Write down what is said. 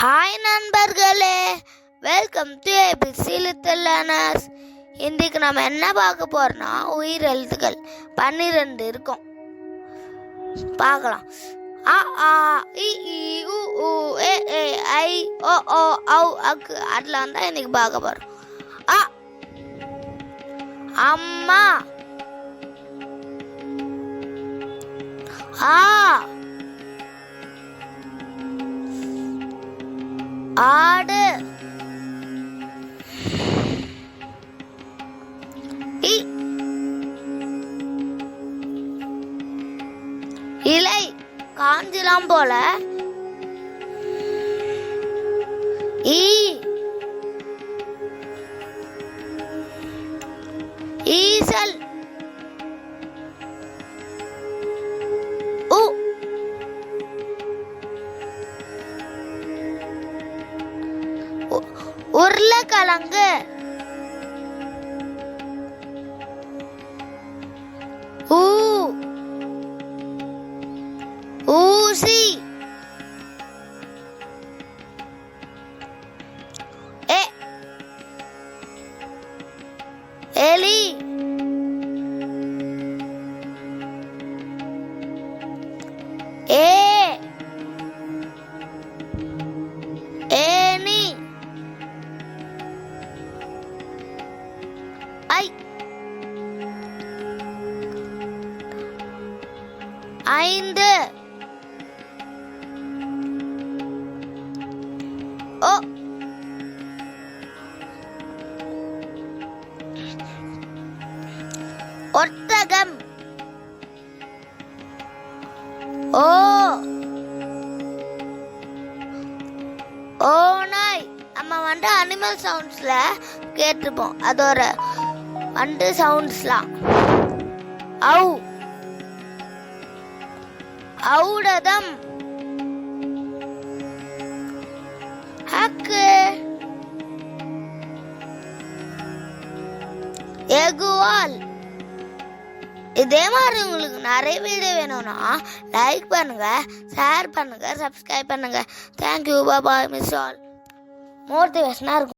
Hi நண்பர்களே, welcome to ABC little learners. இன்றைக்கு நம்ம என்ன பார்க்க போறோம்னா உயிரெழுத்துக்கள் 12 இருக்கும். பார்க்கலாம். அ ஆ இ ஈ உ ஊ ஏ ஏ ஐ ஓ ஓ ஔ அக்கு அதெல்லாம் தான் இன்னைக்கு பார்க்க போறோம். அ அம்மா, ஆ ஆடு, இலை காஞ்சிலாம் போல, ஈசல், உருளைக்கிழங்கு, ஊசி, எலி, ஏனி, ஐந்து, ஒட்டகம், ஓநாய். நம்ம அனிமல் சவுண்ட்ஸ்ல கேட்டிருப்போம், அதோட சவுண்ட்ஸ்லாம். ஔடதம், ஹக்கு, எகுவால். இதே மாதிரி உங்களுக்கு நிறைய வீடியோ வேணும்னா லைக் பண்ணுங்க, ஷேர் பண்ணுங்க, சப்ஸ்கிரைப் பண்ணுங்க. தேங்க்யூ, பாய், மிஸ் ஆல். மோட்டிவேஷனாக இருக்கும்.